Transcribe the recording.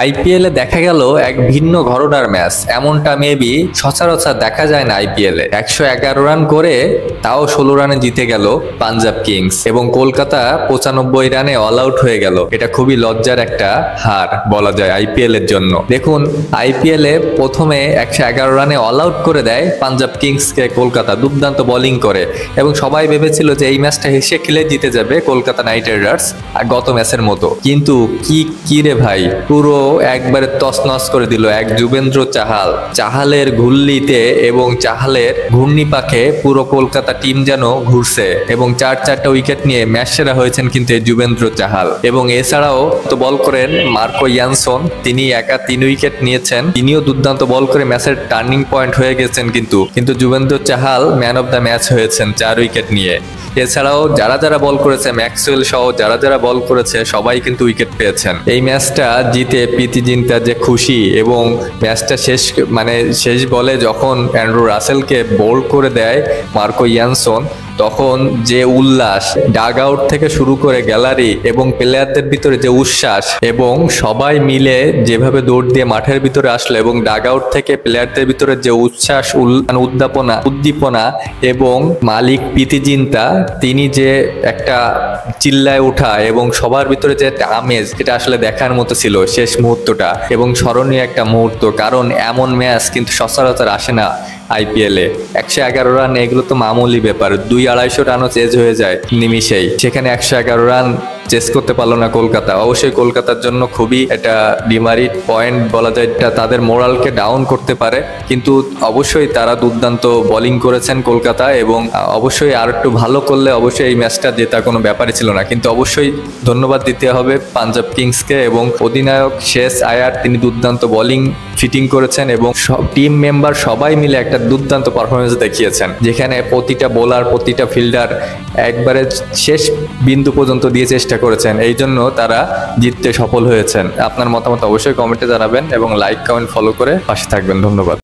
আইপিএলে দেখা গেল এক ভিন্ন ঘরনার ম্যাচ। এমনটা মেবি সচরাচর দেখা যায় না আইপিএলে। 111 রান করে তাও 16 রানে জিতে গেল পাঞ্জাব কিংস এবং কলকাতা 95 রানে অল আউট হয়ে গেল। এটা খুবই লজ্জার একটা হার বলা যায় আইপিএল এর জন্য। দেখুন, আইপিএলে প্রথমে 111 রানে অল আউট করে দেয় পাঞ্জাব কিংসকে কলকাতা, দুর্দান্ত বোলিং করে, এবং সবাই ভেবেছিল যে এই ম্যাচটা হেসে খেলে জিতে যাবে কলকাতা নাইট রাইডার্স গত ম্যাচের মতো। কিন্তু কি রে ভাই, পুরো একবারে তছনছ করে দিল এক যুবেন্দ্র চাহাল। চাহালের ঘুল্লিতে এবং চাহালের ঘূর্ণিপাকে পুরো কলকাতা টিম যেন ঘুরছে এবং চারটা উইকেট নিয়ে ম্যাচ সেরা হয়েছেন কিন্তু এই যুবেন্দ্র চাহাল। এবং এছাড়াও তো বল করেন মার্কো ইয়ানসন, তিনি একা 3 উইকেট নিয়েছেন, তিনিও দুর্দান্ত বল করে ম্যাচের টার্নিং পয়েন্ট হয়ে গেছেন। কিন্তু Yuzvendra Chahal man of the match হয়েছেন 4 উইকেট নিয়ে। এছাড়াও যারা বল করেছে, ম্যাক্সওয়েল সহ যারা বল করেছে সবাই কিন্তু উইকেট পেয়েছেন। এই ম্যাচটা জিতে প্রীতি জিন্তা যে খুশি, এবং ম্যাচটা শেষ বলে যখন অ্যান্ড্রু রাসেলকে বোল্ড করে দেয় মার্কো ইয়ানসন, তখন যে উল্লাস, ডাগ আউট থেকে শুরু করে গ্যালারি এবং প্লেয়ারদের ভিতরে যে উচ্ছ্বাস, এবং সবাই মিলে যেভাবে দৌড় দিয়ে মাঠের ভিতরে আসলো, এবং ডাগ আউট থেকে প্লেয়ারদের ভিতরে যে উচ্ছ্বাস, উদ্দীপনা, এবং মালিক প্রীতি জিন্তা তিনি যে একটা চিল্লায় ওঠা এবং সবার ভিতরে যে একটা আমেজ, এটা আসলে দেখার মতো ছিল শেষ মুহূর্তটা, এবং স্মরণীয় একটা মুহূর্ত। কারণ এমন ম্যাচ কিন্তু সচরাচর আসে না আইপিএলে। 111 রান এগুলো তো মামুলি ব্যাপার, 200-250 রানও চেজ হয়ে যায় নিমিশেই। সেখানে 111 রান চেস করতে পারলো না কলকাতা। অবশ্যই কলকাতার জন্য খুবই একটা ডিমারিট পয়েন্ট বলা যায়, এটা তাদের মোরালকে ডাউন করতে পারে। কিন্তু অবশ্যই তারা দুর্দান্ত বোলিং করেছেন কলকাতা, এবং অবশ্যই আর একটু ভালো করলে অবশ্যই এই ম্যাচটা জেতা কোনো ব্যাপারই ছিল না। কিন্তু অবশ্যই ধন্যবাদ দিতে হবে পাঞ্জাব কিংসকে এবং অধিনায়ক শেষ আয়ার, তিনি দুর্দান্ত বোলিং ফিটিং করেছেন এবং সব টিম মেম্বার সবাই মিলে একটা দুর্দান্ত পারফরমেন্স দেখিয়েছেন, যেখানে প্রতিটা বোলার, প্রতিটা ফিল্ডার একবারে শেষ বিন্দু পর্যন্ত দিয়ে চেষ্টা করেছেন। এই জন্য তারা জিততে সফল হয়েছেন। আপনার মতামত অবশ্যই কমেন্টে জানাবেন এবং লাইক, কমেন্ট, ফলো করে পাশে থাকবেন। ধন্যবাদ।